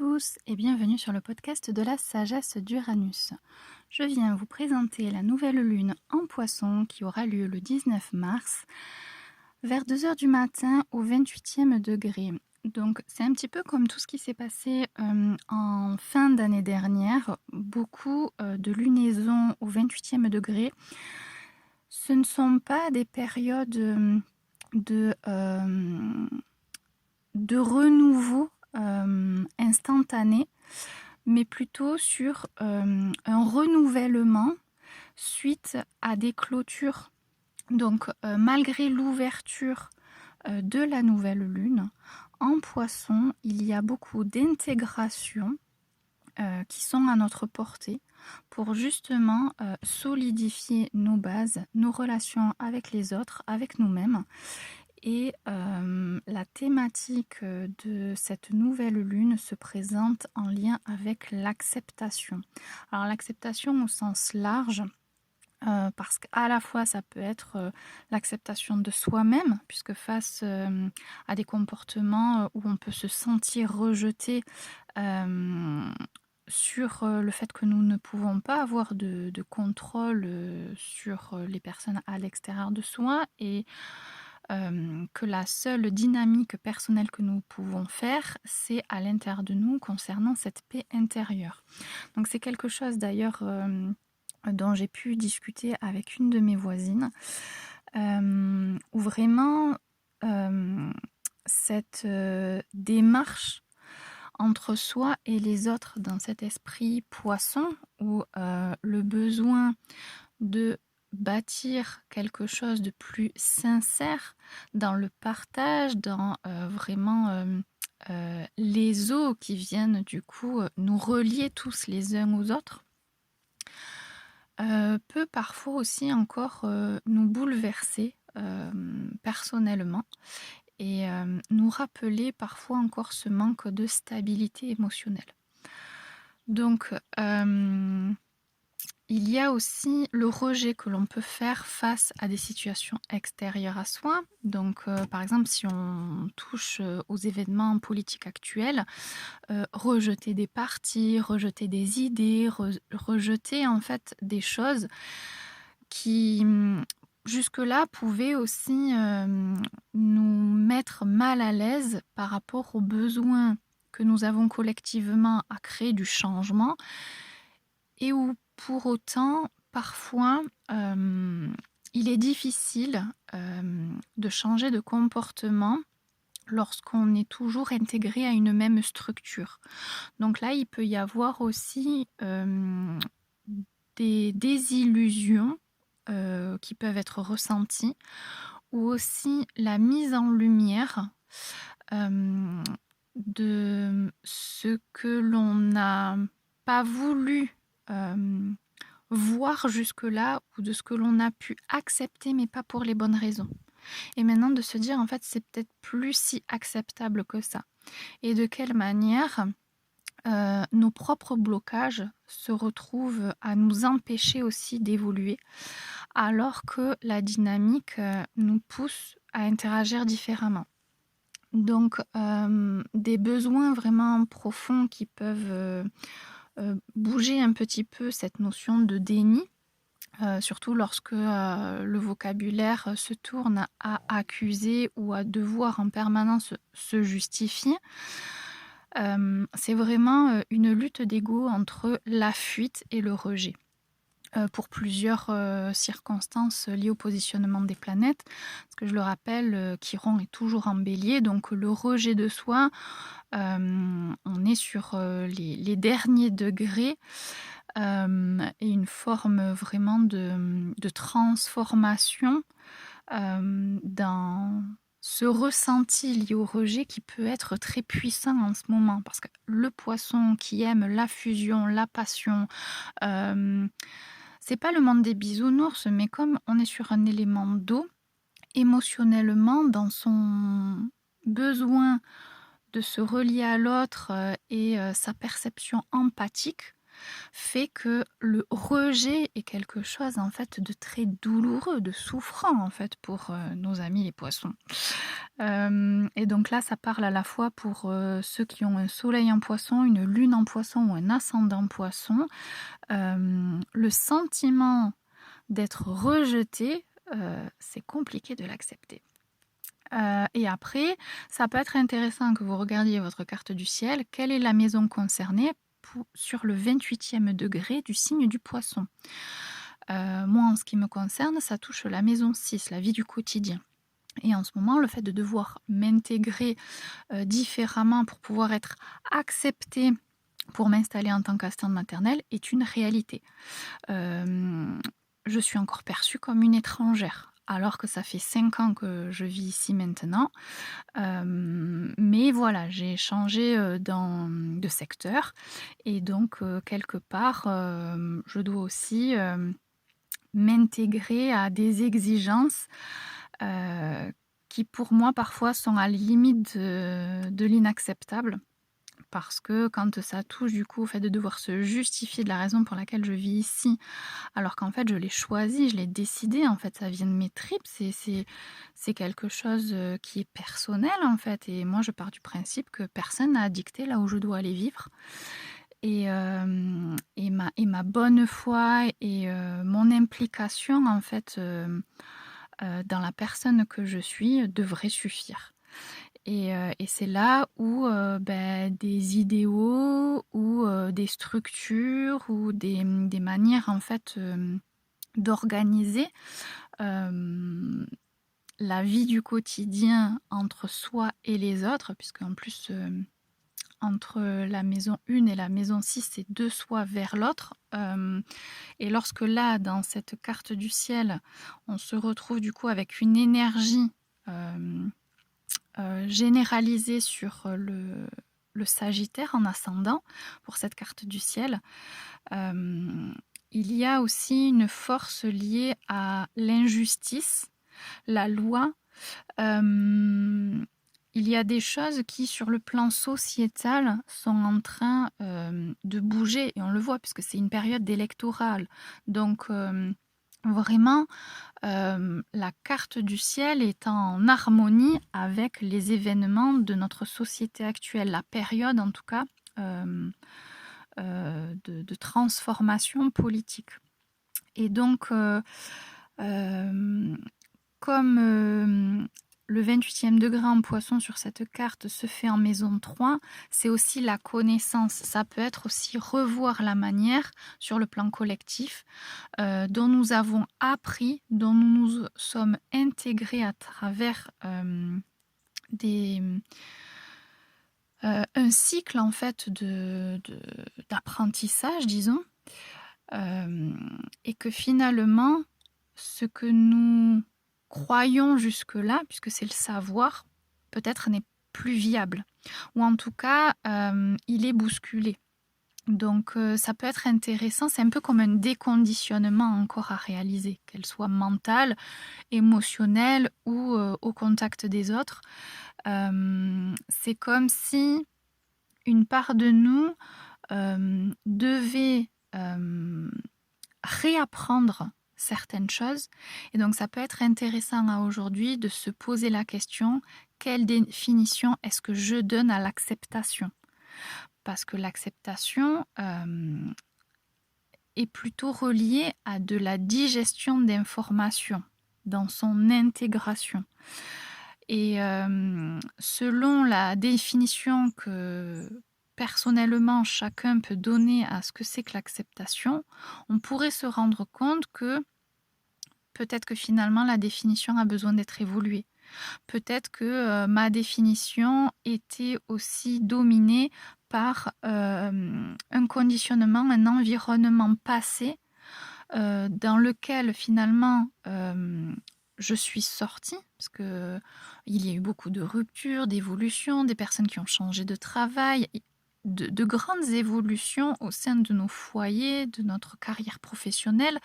tous et bienvenue sur le podcast de la sagesse d'Uranus. Je viens vous présenter la nouvelle lune en Poisson qui aura lieu le 19 mars vers 2 heures du matin au 28e degré. Donc c'est un petit peu comme tout ce qui s'est passé en fin d'année dernière, beaucoup de lunaisons au 28e degré. Ce ne sont pas des périodes de renouveau instantané, mais plutôt sur un renouvellement suite à des clôtures. Donc malgré l'ouverture de la nouvelle lune, en Poisson, il y a beaucoup d'intégrations qui sont à notre portée pour justement solidifier nos bases, nos relations avec les autres, avec nous-mêmes. Et la thématique de cette nouvelle lune se présente en lien avec l'acceptation. Alors l'acceptation au sens large, parce qu'à la fois ça peut être l'acceptation de soi-même, puisque face à des comportements où on peut se sentir rejeté sur le fait que nous ne pouvons pas avoir de contrôle sur les personnes à l'extérieur de soi et que la seule dynamique personnelle que nous pouvons faire, c'est à l'intérieur de nous concernant cette paix intérieure. Donc c'est quelque chose d'ailleurs dont j'ai pu discuter avec une de mes voisines, où vraiment cette démarche entre soi et les autres dans cet esprit poisson, où le besoin de bâtir quelque chose de plus sincère dans le partage, dans vraiment les eaux qui viennent du coup nous relier tous les uns aux autres, peut parfois aussi encore nous bouleverser personnellement et nous rappeler parfois encore ce manque de stabilité émotionnelle. Donc il y a aussi le rejet que l'on peut faire face à des situations extérieures à soi. Donc, par exemple, si on touche aux événements politiques actuels, rejeter des partis, rejeter des idées, rejeter en fait des choses qui jusque-là pouvaient aussi nous mettre mal à l'aise par rapport aux besoins que nous avons collectivement à créer du changement et où pour autant, parfois, il est difficile de changer de comportement lorsqu'on est toujours intégré à une même structure. Donc là, il peut y avoir aussi des désillusions qui peuvent être ressenties, ou aussi la mise en lumière de ce que l'on n'a pas voulu voir jusque-là, ou de ce que l'on a pu accepter mais pas pour les bonnes raisons. Et maintenant de se dire en fait c'est peut-être plus si acceptable que ça. Et de quelle manière nos propres blocages se retrouvent à nous empêcher aussi d'évoluer, alors que la dynamique nous pousse à interagir différemment. Donc des besoins vraiment profonds qui peuvent bouger un petit peu cette notion de déni, surtout lorsque le vocabulaire se tourne à accuser ou à devoir en permanence se justifier. C'est vraiment une lutte d'ego entre la fuite et le rejet. Pour plusieurs circonstances liées au positionnement des planètes. Parce que je le rappelle, Chiron est toujours en bélier, donc le rejet de soi, on est sur les derniers degrés et une forme vraiment de transformation dans ce ressenti lié au rejet qui peut être très puissant en ce moment. Parce que le poisson qui aime la fusion, la passion, c'est pas le monde des bisounours, mais comme on est sur un élément d'eau, émotionnellement, dans son besoin de se relier à l'autre et sa perception empathique, fait que le rejet est quelque chose en fait de très douloureux, de souffrant en fait pour nos amis les poissons. Et donc là, ça parle à la fois pour ceux qui ont un soleil en poisson, une lune en poisson ou un ascendant poisson. Le sentiment d'être rejeté, c'est compliqué de l'accepter. Et après, ça peut être intéressant que vous regardiez votre carte du ciel. Quelle est la maison concernée sur le 28e degré du signe du poisson? Moi, en ce qui me concerne, ça touche la maison 6, la vie du quotidien. Et en ce moment, le fait de devoir m'intégrer différemment pour pouvoir être acceptée pour m'installer en tant qu'assistante maternelle est une réalité. Je suis encore perçue comme une étrangère, alors que ça fait 5 ans que je vis ici maintenant. Mais voilà, j'ai changé de secteur et donc quelque part, je dois aussi m'intégrer à des exigences qui pour moi parfois sont à la limite de l'inacceptable. Parce que quand ça touche du coup au fait de devoir se justifier de la raison pour laquelle je vis ici, alors qu'en fait je l'ai choisi, je l'ai décidé, en fait ça vient de mes tripes, c'est quelque chose qui est personnel en fait. Et moi je pars du principe que personne n'a dicté là où je dois aller vivre. Et ma bonne foi et mon implication en fait dans la personne que je suis devrait suffire. Et c'est là où des idéaux ou des structures ou des manières en fait d'organiser la vie du quotidien entre soi et les autres, puisqu'en plus entre la maison 1 et la maison 6, c'est de soi vers l'autre. Et lorsque là, dans cette carte du ciel, on se retrouve du coup avec une énergie généralisée sur le Sagittaire en ascendant pour cette carte du ciel, il y a aussi une force liée à l'injustice, la loi. Il y a des choses qui, sur le plan sociétal, sont en train de bouger, et on le voit puisque c'est une période électorale. Donc, vraiment, la carte du ciel est en harmonie avec les événements de notre société actuelle, la période en tout cas de transformation politique. Et donc, comme le 28e degré en poisson sur cette carte se fait en maison 3, c'est aussi la connaissance. Ça peut être aussi revoir la manière, sur le plan collectif, dont nous avons appris, dont nous nous sommes intégrés à travers un cycle en fait d'apprentissage, disons, et que finalement, ce que nous croyons jusque-là, puisque c'est le savoir, peut-être n'est plus viable. Ou en tout cas, il est bousculé. Donc ça peut être intéressant, c'est un peu comme un déconditionnement encore à réaliser, qu'elle soit mentale, émotionnelle ou au contact des autres. C'est comme si une part de nous devait réapprendre certaines choses. Et donc ça peut être intéressant à aujourd'hui de se poser la question, quelle définition est-ce que je donne à l'acceptation? Parce que l'acceptation est plutôt reliée à de la digestion d'informations dans son intégration. Et selon la définition que personnellement chacun peut donner à ce que c'est que l'acceptation, on pourrait se rendre compte que peut-être que finalement la définition a besoin d'être évoluée. Peut-être que ma définition était aussi dominée par un conditionnement, un environnement passé dans lequel finalement je suis sortie, parce que il y a eu beaucoup de ruptures, d'évolutions, des personnes qui ont changé de travail, de grandes évolutions au sein de nos foyers, de notre carrière professionnelle,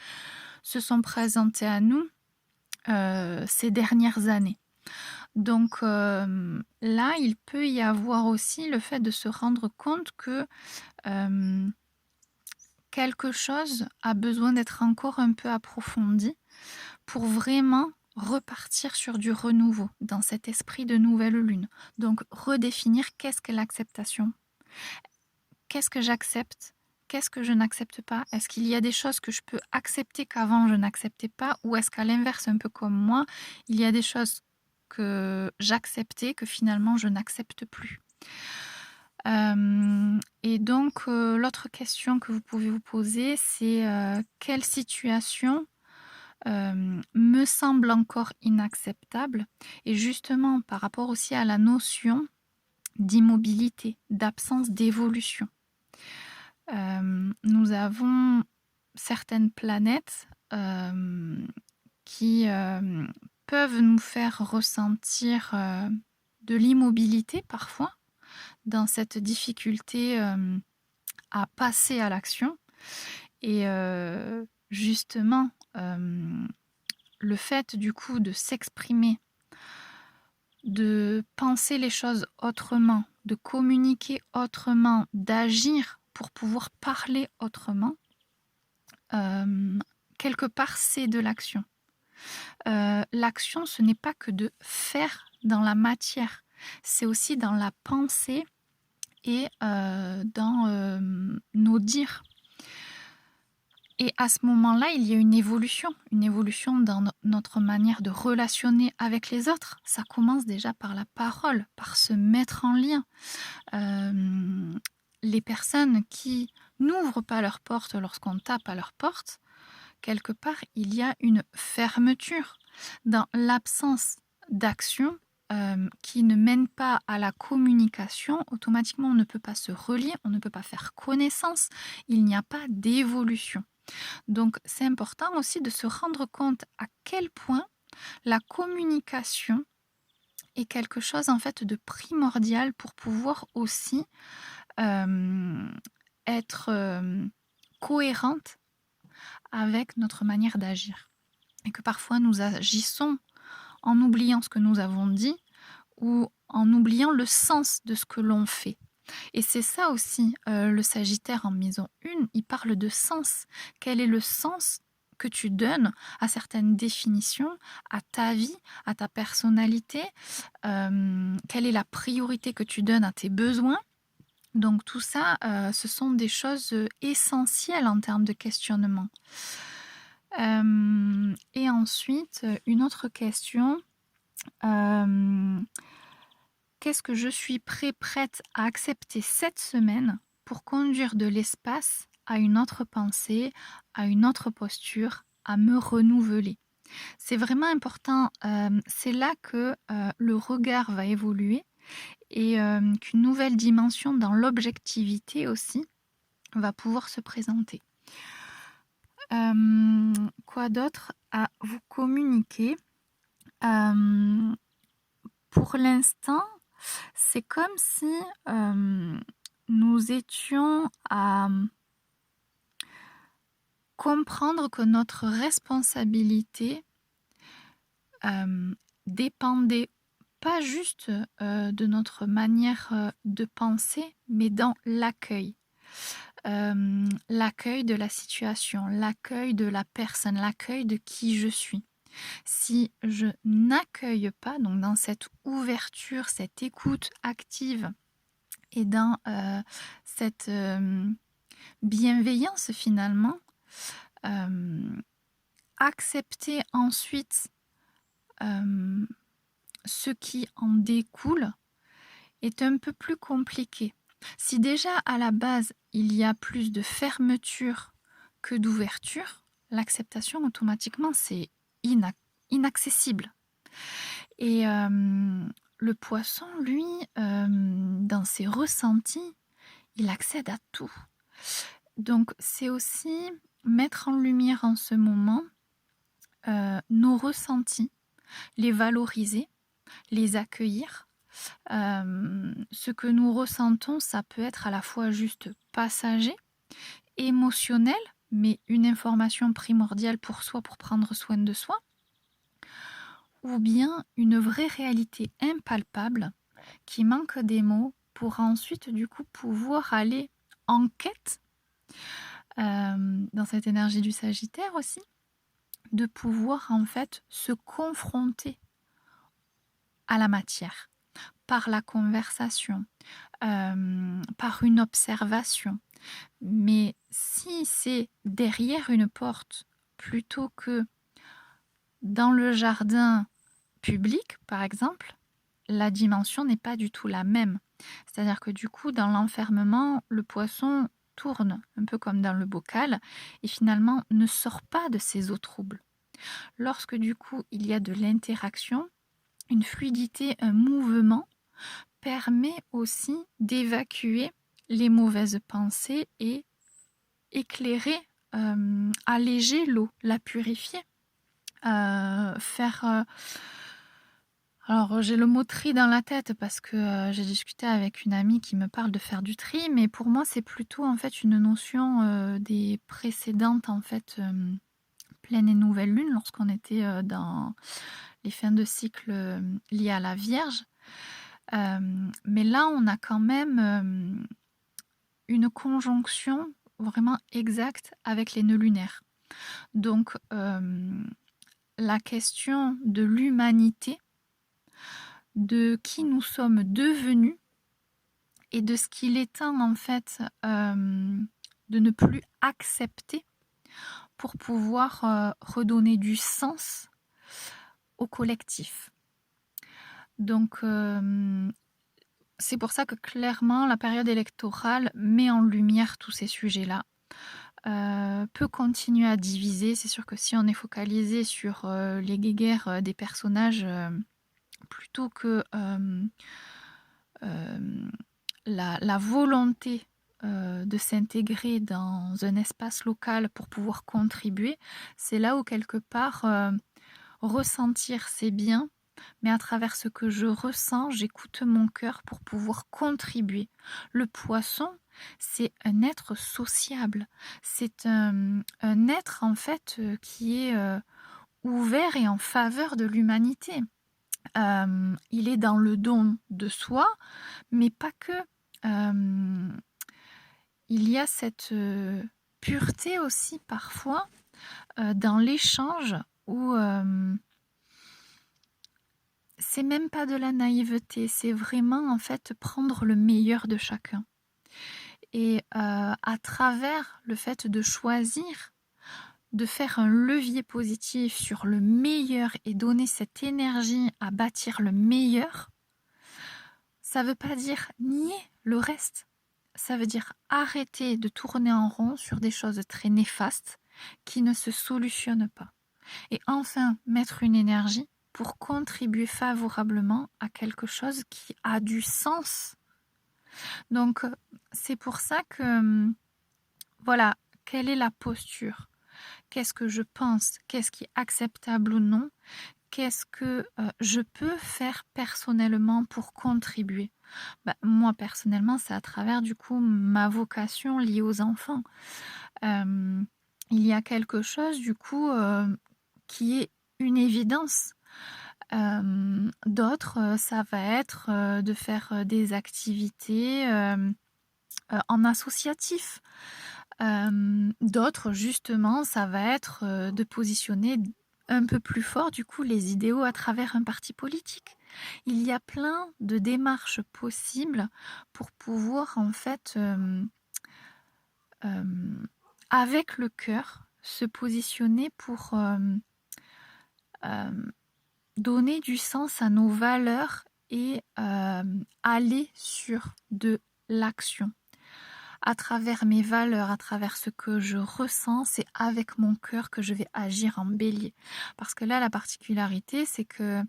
se sont présentées à nous ces dernières années. Donc là, il peut y avoir aussi le fait de se rendre compte que quelque chose a besoin d'être encore un peu approfondi pour vraiment repartir sur du renouveau dans cet esprit de nouvelle lune. Donc redéfinir qu'est-ce que l'acceptation, qu'est-ce que j'accepte, qu'est-ce que je n'accepte pas, est-ce qu'il y a des choses que je peux accepter qu'avant je n'acceptais pas, ou est-ce qu'à l'inverse, un peu comme moi, il y a des choses que j'acceptais que finalement je n'accepte plus. Et donc l'autre question que vous pouvez vous poser, c'est quelle situation me semble encore inacceptable, et justement par rapport aussi à la notion d'immobilité, d'absence d'évolution. Nous avons certaines planètes qui peuvent nous faire ressentir de l'immobilité parfois, dans cette difficulté à passer à l'action. Et justement, le fait du coup de s'exprimer, de penser les choses autrement, de communiquer autrement, d'agir pour pouvoir parler autrement, quelque part c'est de l'action. L'action, ce n'est pas que de faire dans la matière, c'est aussi dans la pensée et dans nos dires. Et à ce moment-là, il y a une évolution dans notre manière de relationner avec les autres. Ça commence déjà par la parole, par se mettre en lien. Les personnes qui n'ouvrent pas leurs portes lorsqu'on tape à leur porte, quelque part, il y a une fermeture dans l'absence d'action qui ne mène pas à la communication. Automatiquement, on ne peut pas se relier, on ne peut pas faire connaissance, il n'y a pas d'évolution. Donc, c'est important aussi de se rendre compte à quel point la communication est quelque chose en fait de primordial pour pouvoir aussi être cohérente avec notre manière d'agir. Et que parfois nous agissons en oubliant ce que nous avons dit ou en oubliant le sens de ce que l'on fait. Et c'est ça aussi, le Sagittaire en maison 1, il parle de sens. Quel est le sens que tu donnes à certaines définitions, à ta vie, à ta personnalité, quelle est la priorité que tu donnes à tes besoins. Donc tout ça, ce sont des choses essentielles en termes de questionnement. Et ensuite, une autre question. Qu'est-ce que je suis prête à accepter cette semaine pour conduire de l'espace à une autre pensée, à une autre posture, à me renouveler? C'est vraiment important, c'est là que le regard va évoluer et qu'une nouvelle dimension dans l'objectivité aussi va pouvoir se présenter. Quoi d'autre à vous communiquer? Pour l'instant, c'est comme si nous étions à comprendre que notre responsabilité dépendait pas juste de notre manière de penser, mais dans l'accueil. L'accueil de la situation, l'accueil de la personne, l'accueil de qui je suis. Si je n'accueille pas, donc dans cette ouverture, cette écoute active et dans cette bienveillance finalement, accepter ensuite ce qui en découle est un peu plus compliqué. Si déjà à la base il y a plus de fermeture que d'ouverture, l'acceptation automatiquement c'est inaccessible. Et le poisson, lui, dans ses ressentis, il accède à tout. Donc c'est aussi mettre en lumière en ce moment nos ressentis, les valoriser, les accueillir. Ce que nous ressentons, ça peut être à la fois juste passager, émotionnel, mais une information primordiale pour soi, pour prendre soin de soi, ou bien une vraie réalité impalpable qui manque des mots pour ensuite du coup pouvoir aller en quête dans cette énergie du Sagittaire aussi, de pouvoir en fait se confronter à la matière par la conversation, par une observation. Mais si c'est derrière une porte plutôt que dans le jardin public, par exemple, la dimension n'est pas du tout la même. C'est-à-dire que du coup, dans l'enfermement, le poisson tourne un peu comme dans le bocal et finalement ne sort pas de ses eaux troubles. Lorsque du coup, il y a de l'interaction, une fluidité, un mouvement permet aussi d'évacuer les mauvaises pensées et éclairer, alléger l'eau, la purifier, faire... Alors j'ai le mot tri dans la tête parce que j'ai discuté avec une amie qui me parle de faire du tri, mais pour moi c'est plutôt en fait une notion des précédentes en fait pleine et nouvelle lune lorsqu'on était dans les fins de cycle liées à la Vierge. Mais là on a quand même une conjonction vraiment exacte avec les nœuds lunaires. Donc la question de l'humanité, de qui nous sommes devenus et de ce qu'il est temps en fait de ne plus accepter pour pouvoir redonner du sens au collectif. Donc c'est pour ça que clairement la période électorale met en lumière tous ces sujets-là. Peut continuer à diviser. C'est sûr que si on est focalisé sur les guéguerres des personnages plutôt que la volonté de s'intégrer dans un espace local pour pouvoir contribuer, c'est là où quelque part ressentir c'est bien, mais à travers ce que je ressens, j'écoute mon cœur pour pouvoir contribuer. Le poisson, c'est un être sociable, c'est un être en fait qui est ouvert et en faveur de l'humanité. Il est dans le don de soi, mais pas que. Il y a cette pureté aussi parfois dans l'échange où c'est même pas de la naïveté, c'est vraiment en fait prendre le meilleur de chacun. Et à travers le fait de choisir, de faire un levier positif sur le meilleur et donner cette énergie à bâtir le meilleur, ça ne veut pas dire nier le reste. Ça veut dire arrêter de tourner en rond sur des choses très néfastes qui ne se solutionnent pas. Et enfin, mettre une énergie pour contribuer favorablement à quelque chose qui a du sens. Donc, c'est pour ça que, voilà, quelle est la posture ? Qu'est-ce que je pense ? Qu'est-ce qui est acceptable ou non ? Qu'est-ce que je peux faire personnellement pour contribuer ? Moi, personnellement, c'est à travers, du coup, ma vocation liée aux enfants. Il y a quelque chose, du coup, qui est une évidence. D'autres, ça va être de faire des activités en associatif. D'autres, justement, ça va être de positionner un peu plus fort, du coup, les idéaux à travers un parti politique. Il y a plein de démarches possibles pour pouvoir, en fait, avec le cœur, se positionner pour donner du sens à nos valeurs et aller sur de l'action. À travers mes valeurs, à travers ce que je ressens, c'est avec mon cœur que je vais agir en bélier. Parce que là, la particularité, c'est que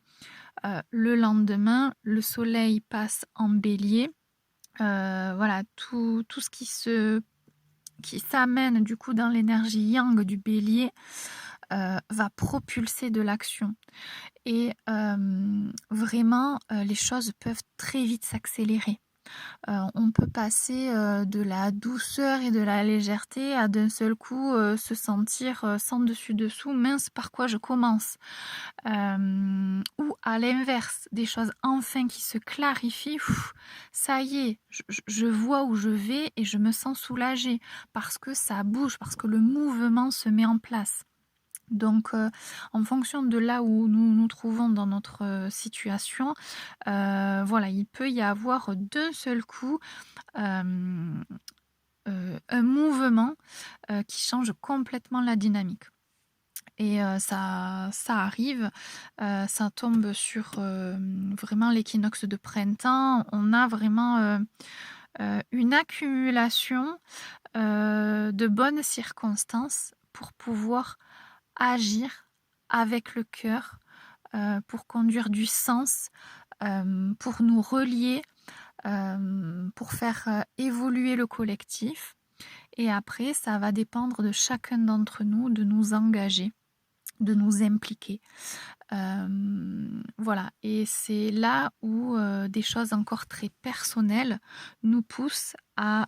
le lendemain, le soleil passe en bélier. Voilà, tout ce qui s'amène du coup dans l'énergie yang du bélier va propulser de l'action. Et vraiment, les choses peuvent très vite s'accélérer. On peut passer de la douceur et de la légèreté à d'un seul coup se sentir sans dessus-dessous, mince, par quoi je commence? Ou à l'inverse, des choses enfin qui se clarifient, ça y est, je vois où je vais et je me sens soulagée parce que ça bouge, parce que le mouvement se met en place. Donc, en fonction de là où nous nous trouvons dans notre situation, voilà, il peut y avoir d'un seul coup un mouvement qui change complètement la dynamique. Et ça arrive, ça tombe sur vraiment l'équinoxe de printemps. On a vraiment une accumulation de bonnes circonstances pour pouvoir agir avec le cœur, pour conduire du sens, pour nous relier, pour faire évoluer le collectif. Et après, ça va dépendre de chacun d'entre nous de nous engager, de nous impliquer. Voilà, et c'est là où des choses encore très personnelles nous poussent à,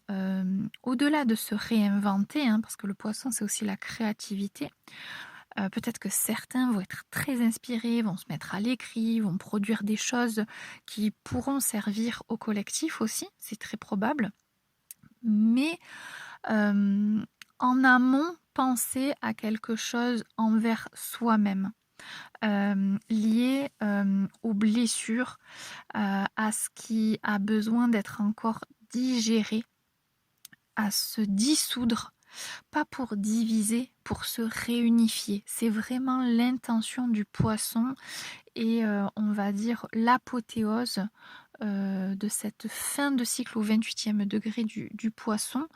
au-delà de se réinventer, hein, parce que le poisson, c'est aussi la créativité. Peut-être que certains vont être très inspirés, vont se mettre à l'écrit, vont produire des choses qui pourront servir au collectif aussi, c'est très probable. Mais en amont, penser à quelque chose envers soi-même, lié aux blessures, à ce qui a besoin d'être encore digéré, à se dissoudre, pas pour diviser, pour se réunifier. C'est vraiment l'intention du poisson et on va dire l'apothéose de cette fin de cycle au 28e degré du poisson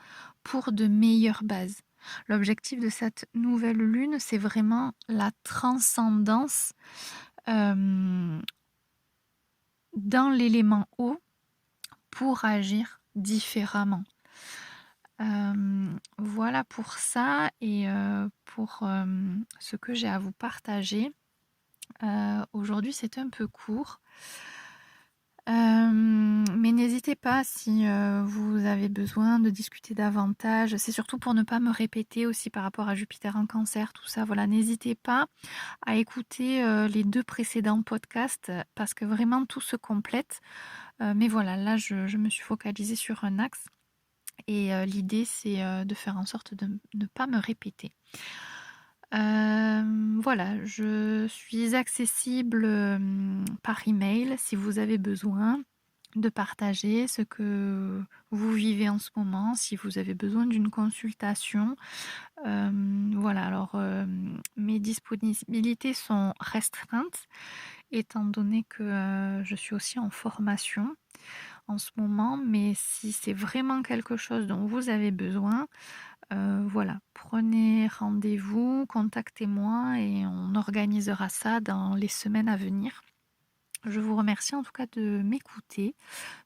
pour de meilleures bases. L'objectif de cette nouvelle lune, c'est vraiment la transcendance dans l'élément eau pour agir différemment. Voilà pour ça et pour ce que j'ai à vous partager. Aujourd'hui, c'est un peu court. Mais n'hésitez pas si vous avez besoin de discuter davantage. C'est surtout pour ne pas me répéter aussi par rapport à Jupiter en Cancer, tout ça. Voilà, n'hésitez pas à écouter les 2 précédents podcasts parce que vraiment tout se complète. Mais voilà, là, je me suis focalisée sur un axe et l'idée, c'est de faire en sorte de ne pas me répéter. Voilà, je suis accessible par email si vous avez besoin de partager ce que vous vivez en ce moment, si vous avez besoin d'une consultation. Voilà, alors mes disponibilités sont restreintes étant donné que je suis aussi en formation en ce moment, mais si c'est vraiment quelque chose dont vous avez besoin, voilà, prenez rendez-vous, contactez-moi et on organisera ça dans les semaines à venir. Je vous remercie en tout cas de m'écouter,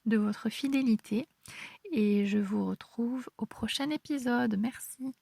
de votre fidélité et je vous retrouve au prochain épisode. Merci.